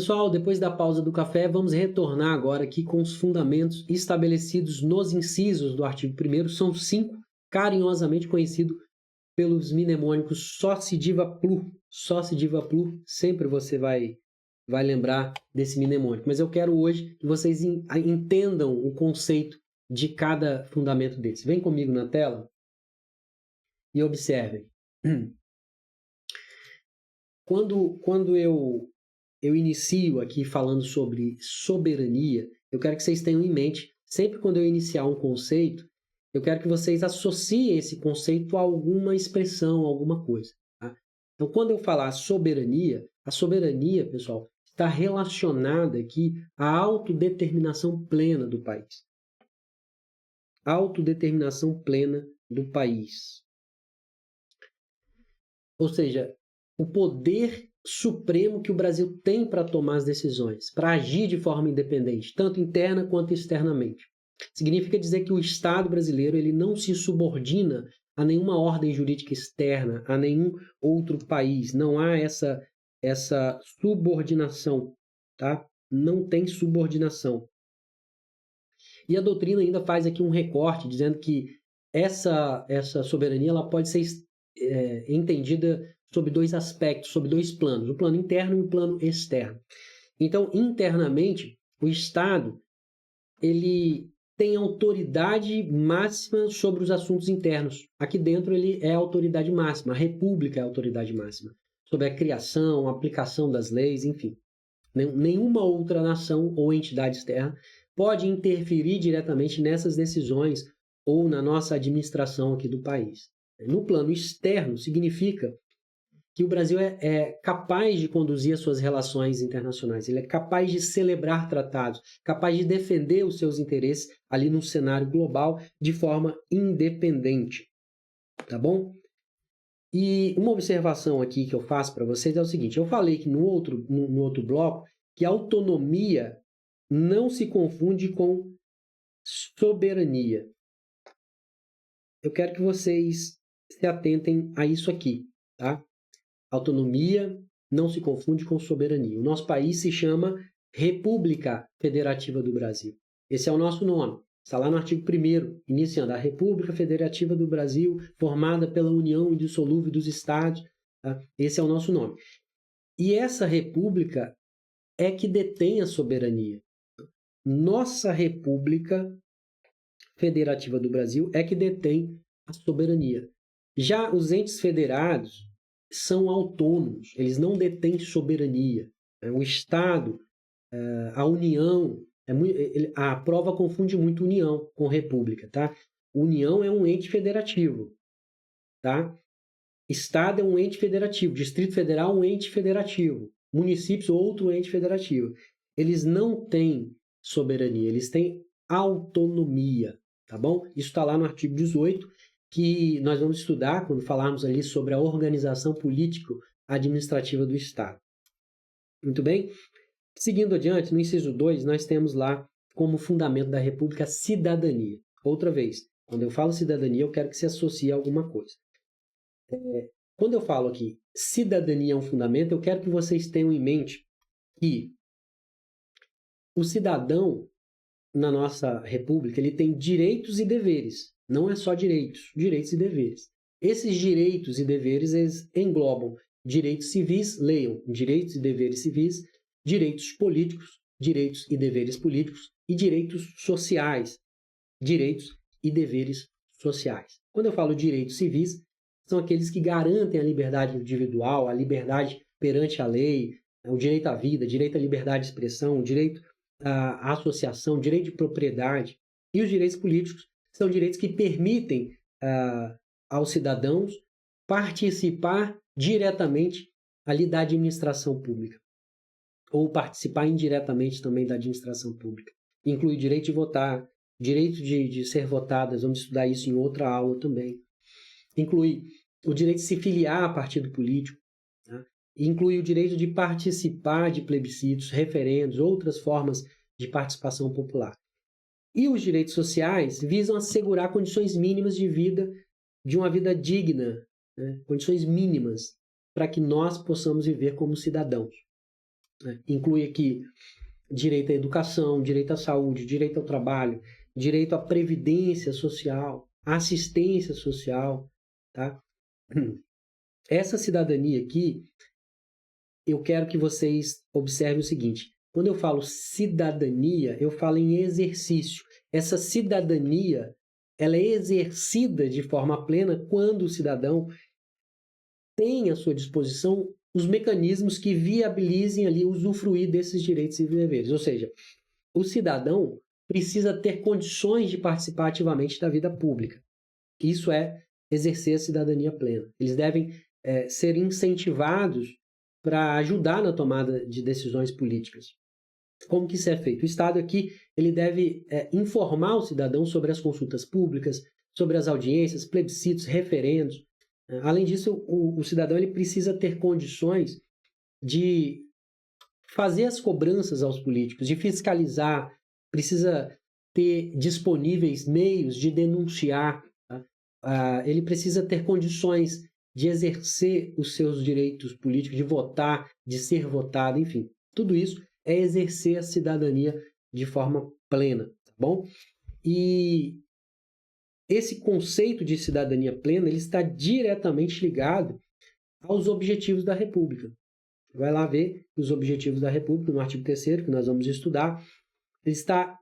Pessoal, depois da pausa do café, vamos retornar agora aqui com os fundamentos estabelecidos nos incisos do artigo 1º. São 5, carinhosamente conhecido pelos mnemônicos Sóci-Diva Plu. Sóci-Diva Plu, sempre você vai lembrar desse mnemônico. Mas eu quero hoje que vocês entendam o conceito de cada fundamento desse. Vem comigo na tela e observem. Quando eu inicio aqui falando sobre soberania, eu quero que vocês tenham em mente, sempre quando eu iniciar um conceito, eu quero que vocês associem esse conceito a alguma expressão, alguma coisa. Tá? Então, quando eu falar soberania, a soberania, pessoal, está relacionada aqui à autodeterminação plena do país. Autodeterminação plena do país. Ou seja, o poder supremo que o Brasil tem para tomar as decisões, para agir de forma independente, tanto interna quanto externamente. Significa dizer que o Estado brasileiro ele não se subordina a nenhuma ordem jurídica externa, a nenhum outro país. Não há essa subordinação, tá? Não tem subordinação. E a doutrina ainda faz aqui um recorte, dizendo que essa soberania ela pode ser entendida sob dois aspectos, sob dois planos, o plano interno e o plano externo. Então, internamente, o Estado ele tem autoridade máxima sobre os assuntos internos. Aqui dentro ele é a autoridade máxima, a República é a autoridade máxima, sobre a criação, a aplicação das leis, enfim. Nenhuma outra nação ou entidade externa pode interferir diretamente nessas decisões ou na nossa administração aqui do país. No plano externo, significa que o Brasil é capaz de conduzir as suas relações internacionais, ele é capaz de celebrar tratados, capaz de defender os seus interesses ali num cenário global de forma independente, tá bom? E uma observação aqui que eu faço para vocês é o seguinte, eu falei que no outro bloco que a autonomia não se confunde com soberania. Eu quero que vocês se atentem a isso aqui, tá? Autonomia não se confunde com soberania. O nosso país se chama República Federativa do Brasil. Esse é o nosso nome. Está lá no artigo 1º, iniciando a República Federativa do Brasil, formada pela união indissolúvel dos estados. Tá? Esse é o nosso nome. E essa república é que detém a soberania. Nossa República Federativa do Brasil é que detém a soberania. Já os entes federados são autônomos, eles não detêm soberania. O Estado, a União, a prova confunde muito União com República, tá? União é um ente federativo, tá? Estado é um ente federativo, Distrito Federal é um ente federativo, municípios outro ente federativo. Eles não têm soberania, eles têm autonomia, tá bom? Isso está lá no artigo 18, que nós vamos estudar quando falarmos ali sobre a organização político-administrativa do Estado. Muito bem? Seguindo adiante, no inciso 2, nós temos lá como fundamento da República a cidadania. Outra vez, quando eu falo cidadania, eu quero que se associe a alguma coisa. Quando eu falo aqui cidadania é um fundamento, eu quero que vocês tenham em mente que o cidadão na nossa República ele tem direitos e deveres. Não é só direitos e deveres. Esses direitos e deveres eles englobam direitos civis, leiam, direitos e deveres civis, direitos políticos, direitos e deveres políticos e direitos sociais, direitos e deveres sociais. Quando eu falo direitos civis, são aqueles que garantem a liberdade individual, a liberdade perante a lei, o direito à vida, direito à liberdade de expressão, o direito à associação, direito de propriedade. E os direitos políticos são direitos que permitem aos cidadãos participar diretamente ali da administração pública ou participar indiretamente também da administração pública. Inclui o direito de votar, direito de ser votadas, vamos estudar isso em outra aula também. Inclui o direito de se filiar a partido político, tá? Inclui o direito de participar de plebiscitos, referendos, outras formas de participação popular. E os direitos sociais visam assegurar condições mínimas de vida, de uma vida digna, né? Condições mínimas para que nós possamos viver como cidadãos. né? Inclui aqui direito à educação, direito à saúde, direito ao trabalho, direito à previdência social, assistência social, tá? Essa cidadania aqui, eu quero que vocês observem o seguinte: quando eu falo cidadania, eu falo em exercício. Essa cidadania, ela é exercida de forma plena quando o cidadão tem à sua disposição os mecanismos que viabilizem ali usufruir desses direitos e deveres. Ou seja, o cidadão precisa ter condições de participar ativamente da vida pública. Isso é exercer a cidadania plena. Eles devem ser incentivados para ajudar na tomada de decisões políticas. Como que isso é feito? O Estado aqui ele deve informar o cidadão sobre as consultas públicas, sobre as audiências, plebiscitos, referendos. Além disso, o cidadão ele precisa ter condições de fazer as cobranças aos políticos, de fiscalizar, precisa ter disponíveis meios de denunciar, tá? Ele precisa ter condições de exercer os seus direitos políticos, de votar, de ser votado, enfim. Tudo isso é exercer a cidadania de forma plena, tá bom? E esse conceito de cidadania plena ele está diretamente ligado aos objetivos da República. Vai lá ver os objetivos da República, no artigo 3º, que nós vamos estudar, ele está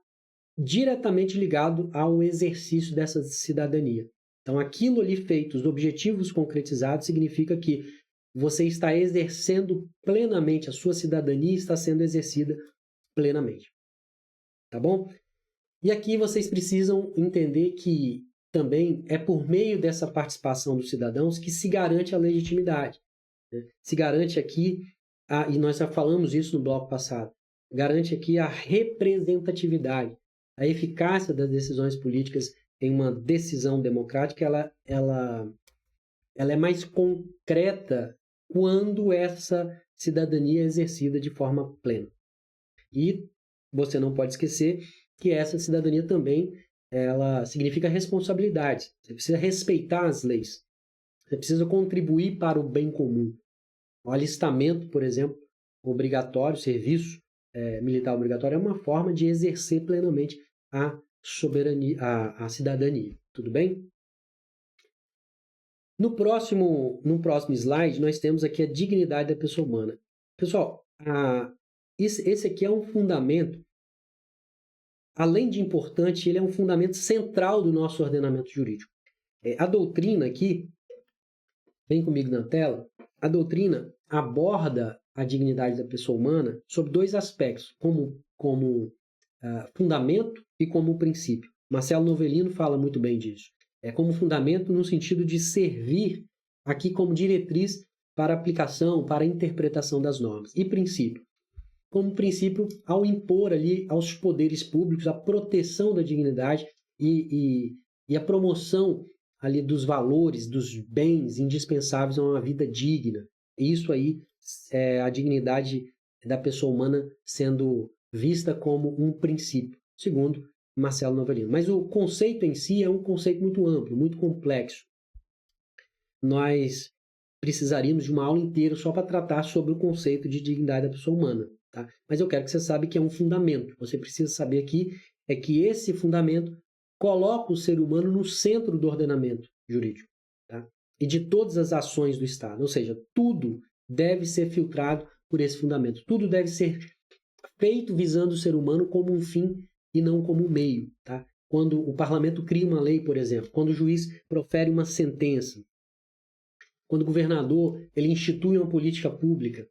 diretamente ligado ao exercício dessa cidadania. Então, aquilo ali feito, os objetivos concretizados, significa que você está exercendo plenamente, a sua cidadania está sendo exercida plenamente. Tá bom? E aqui vocês precisam entender que também é por meio dessa participação dos cidadãos que se garante a legitimidade, né? Se garante aqui, e nós já falamos isso no bloco passado, garante aqui a representatividade, a eficácia das decisões políticas em uma decisão democrática, ela é mais concreta quando essa cidadania é exercida de forma plena. E você não pode esquecer que essa cidadania também ela significa responsabilidade. Você precisa respeitar as leis. Você precisa contribuir para o bem comum. O alistamento, por exemplo, obrigatório, serviço militar obrigatório, é uma forma de exercer plenamente a soberania, a cidadania. Tudo bem? No próximo slide, nós temos aqui a dignidade da pessoa humana. Pessoal, esse aqui é um fundamento, além de importante, ele é um fundamento central do nosso ordenamento jurídico. A doutrina aqui, vem comigo na tela, a doutrina aborda a dignidade da pessoa humana sob dois aspectos, como fundamento e como princípio. Marcelo Novellino fala muito bem disso. É como fundamento no sentido de servir aqui como diretriz para aplicação, para interpretação das normas. E princípio? Como princípio ao impor ali aos poderes públicos a proteção da dignidade e a promoção ali dos valores, dos bens indispensáveis a uma vida digna. Isso aí é a dignidade da pessoa humana sendo vista como um princípio, segundo Marcelo Novellino. Mas o conceito em si é um conceito muito amplo, muito complexo. Nós precisaríamos de uma aula inteira só para tratar sobre o conceito de dignidade da pessoa humana. Tá? Mas eu quero que você saiba que é um fundamento. Você precisa saber aqui que esse fundamento coloca o ser humano no centro do ordenamento jurídico, tá? E de todas as ações do Estado. Ou seja, tudo deve ser filtrado por esse fundamento. Tudo deve ser feito visando o ser humano como um fim e não como um meio. Tá? Quando o parlamento cria uma lei, por exemplo, quando o juiz profere uma sentença, quando o governador ele institui uma política pública,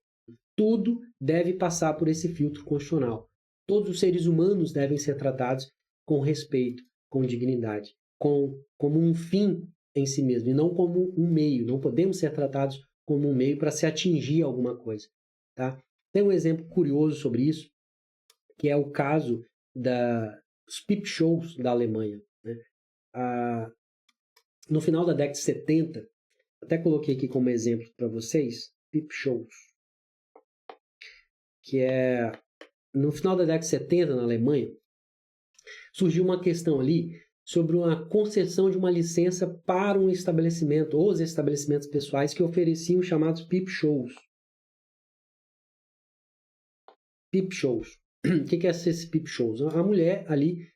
tudo deve passar por esse filtro constitucional. Todos os seres humanos devem ser tratados com respeito, com dignidade, como um fim em si mesmo, e não como um meio. Não podemos ser tratados como um meio para se atingir alguma coisa. Tá? Tem um exemplo curioso sobre isso, que é o caso dos peep shows da Alemanha. Né? No final da década de 70, até coloquei aqui como exemplo para vocês, peep shows, que é no final da década de 70 na Alemanha, surgiu uma questão ali sobre uma concessão de uma licença para um estabelecimento, ou os estabelecimentos pessoais que ofereciam os chamados peep shows. peep shows. O que é esses peep shows? A mulher ali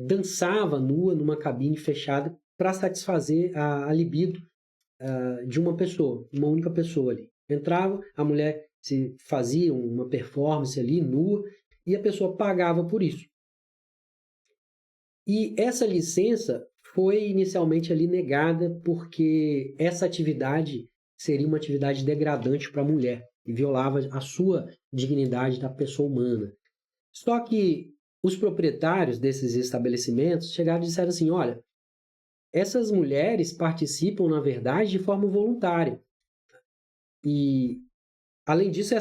dançava nua numa cabine fechada para satisfazer a libido de uma pessoa, uma única pessoa ali. Entrava, a mulher se fazia uma performance ali nua e a pessoa pagava por isso. E essa licença foi inicialmente ali negada porque essa atividade seria uma atividade degradante para a mulher e violava a sua dignidade da pessoa humana. Só que os proprietários desses estabelecimentos chegaram e disseram assim, olha, essas mulheres participam, na verdade, de forma voluntária. E, além disso,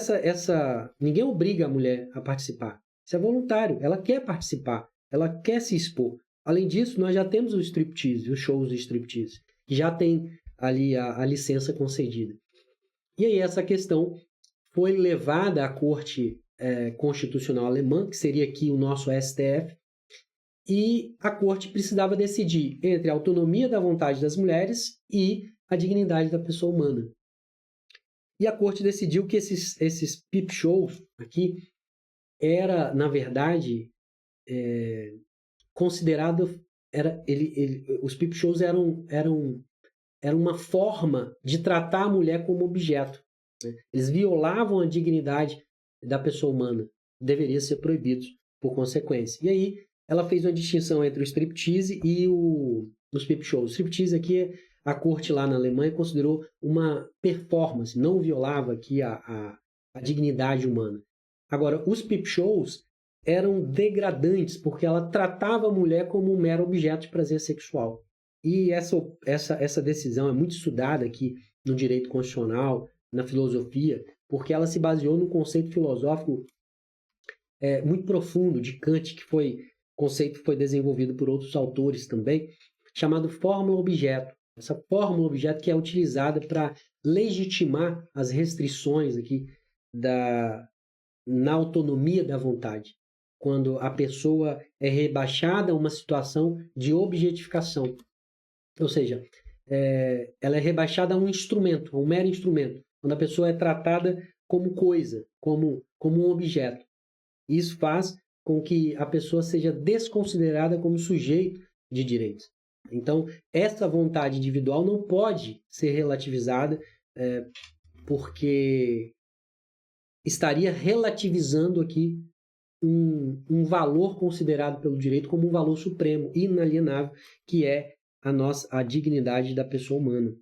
ninguém obriga a mulher a participar. Isso é voluntário, ela quer participar, ela quer se expor. Além disso, nós já temos o striptease, os shows de striptease, que já tem ali a licença concedida. E aí essa questão foi levada à Corte Constitucional Alemã, que seria aqui o nosso STF, e a Corte precisava decidir entre a autonomia da vontade das mulheres e a dignidade da pessoa humana. E a Corte decidiu que esses peep shows aqui era, na verdade, considerado... os peep shows eram uma forma de tratar a mulher como objeto. Né? Eles violavam a dignidade da pessoa humana. Deveriam ser proibidos por consequência. E aí ela fez uma distinção entre o striptease e os peep shows. O striptease aqui, a corte lá na Alemanha considerou uma performance, não violava aqui a dignidade humana. Agora, os peep shows eram degradantes, porque ela tratava a mulher como um mero objeto de prazer sexual. E essa decisão é muito estudada aqui no direito constitucional, na filosofia, porque ela se baseou num conceito filosófico muito profundo de Kant, conceito que foi desenvolvido por outros autores também, chamado fórmula-objeto. Essa fórmula-objeto que é utilizada para legitimar as restrições aqui na autonomia da vontade, quando a pessoa é rebaixada a uma situação de objetificação. Ou seja, ela é rebaixada a um instrumento, a um mero instrumento, quando a pessoa é tratada como coisa, como um objeto. Isso faz com que a pessoa seja desconsiderada como sujeito de direitos. Então, essa vontade individual não pode ser relativizada porque estaria relativizando aqui um valor considerado pelo direito como um valor supremo, inalienável, que é a dignidade da pessoa humana.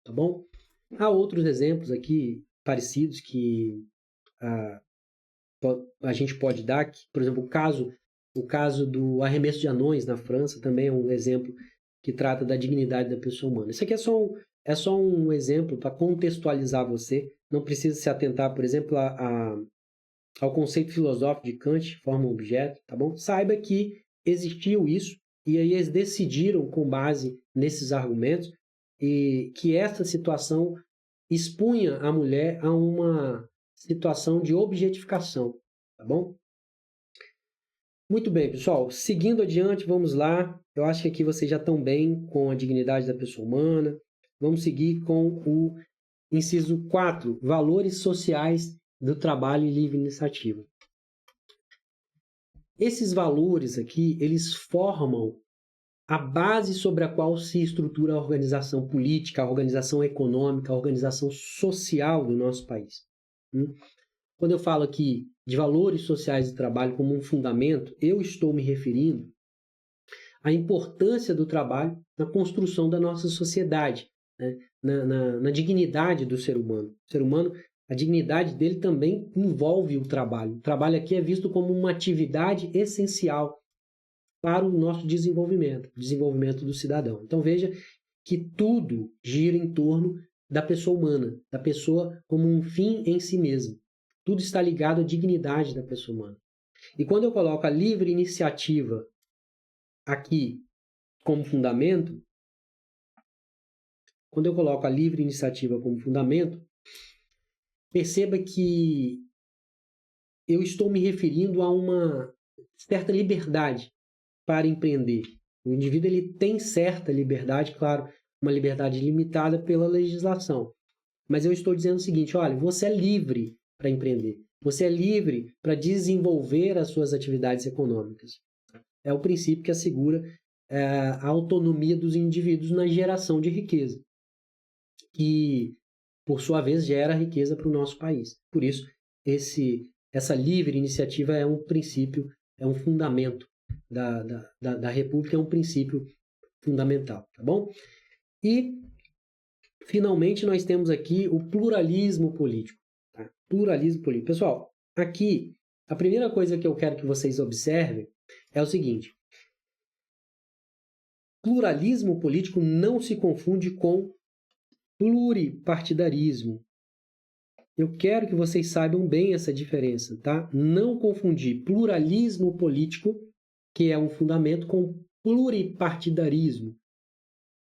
Tá bom? Há outros exemplos aqui parecidos que a gente pode dar, que, por exemplo, o caso do arremesso de anões na França também é um exemplo que trata da dignidade da pessoa humana. Isso aqui é só um exemplo para contextualizar você. Não precisa se atentar, por exemplo, ao conceito filosófico de Kant, forma-objeto, tá bom? Saiba que existiu isso e aí eles decidiram, com base nesses argumentos, e que essa situação expunha a mulher a uma situação de objetificação, tá bom? Muito bem, pessoal. Seguindo adiante, vamos lá. Eu acho que aqui vocês já estão bem com a dignidade da pessoa humana. Vamos seguir com o inciso 4, valores sociais do trabalho e livre iniciativa. Esses valores aqui, eles formam a base sobre a qual se estrutura a organização política, a organização econômica, a organização social do nosso país. Quando eu falo aqui de valores sociais do trabalho como um fundamento, eu estou me referindo à importância do trabalho na construção da nossa sociedade, né? na dignidade do ser humano. O ser humano, a dignidade dele também envolve o trabalho. O trabalho aqui é visto como uma atividade essencial para o nosso desenvolvimento, o desenvolvimento do cidadão. Então veja que tudo gira em torno da pessoa humana, da pessoa como um fim em si mesmo. Tudo está ligado à dignidade da pessoa humana. E quando eu coloco a livre iniciativa aqui como fundamento, perceba que eu estou me referindo a uma certa liberdade para empreender. O indivíduo ele tem certa liberdade, claro, uma liberdade limitada pela legislação. Mas eu estou dizendo o seguinte, olha, você é livre para empreender. você é livre para desenvolver as suas atividades econômicas. É o princípio que assegura a autonomia dos indivíduos na geração de riqueza, que, por sua vez, gera riqueza para o nosso país. Por isso, essa livre iniciativa é um princípio, é um fundamento da República, é um princípio fundamental, tá bom? E, finalmente, nós temos aqui o pluralismo político. Tá? Pluralismo político. Pessoal, aqui, a primeira coisa que eu quero que vocês observem é o seguinte: pluralismo político não se confunde com pluripartidarismo. Eu quero que vocês saibam bem essa diferença, tá? Não confundir pluralismo político, que é um fundamento, com pluripartidarismo,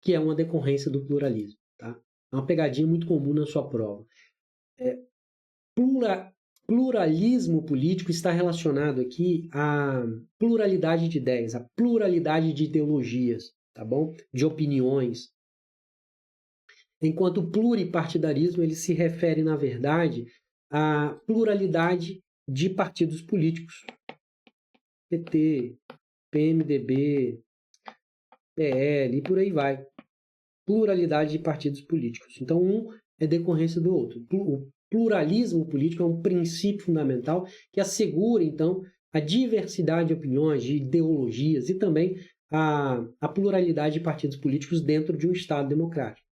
que é uma decorrência do pluralismo, tá? É uma pegadinha muito comum na sua prova. Pluralismo político está relacionado aqui à pluralidade de ideias, à pluralidade de ideologias, tá bom? De opiniões. Enquanto o pluripartidarismo ele se refere, na verdade, à pluralidade de partidos políticos. PT, PMDB, PL e por aí vai. Pluralidade de partidos políticos. Então, um é decorrência do outro. O pluralismo político é um princípio fundamental que assegura, então, a diversidade de opiniões, de ideologias e também a pluralidade de partidos políticos dentro de um Estado democrático.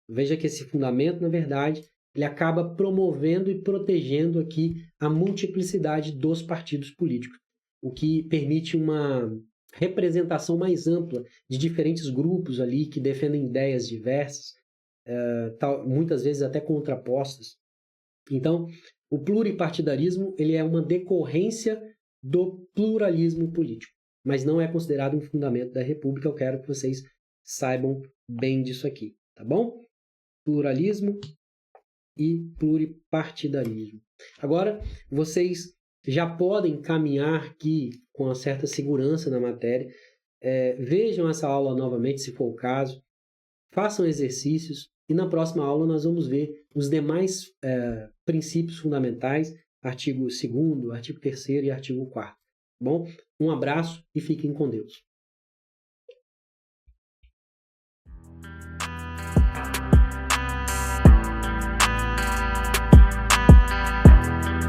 Veja que esse fundamento, na verdade, ele acaba promovendo e protegendo aqui a multiplicidade dos partidos políticos, o que permite uma representação mais ampla de diferentes grupos ali que defendem ideias diversas, muitas vezes até contrapostas. Então, o pluripartidarismo ele é uma decorrência do pluralismo político, mas não é considerado um fundamento da República. Eu quero que vocês saibam bem disso aqui, tá bom? Pluralismo e pluripartidarismo. Agora, vocês já podem caminhar aqui com uma certa segurança na matéria. Vejam essa aula novamente, se for o caso. Façam exercícios e na próxima aula nós vamos ver os demais princípios fundamentais, artigo 2º, artigo 3º e artigo 4º. Bom, um abraço e fiquem com Deus.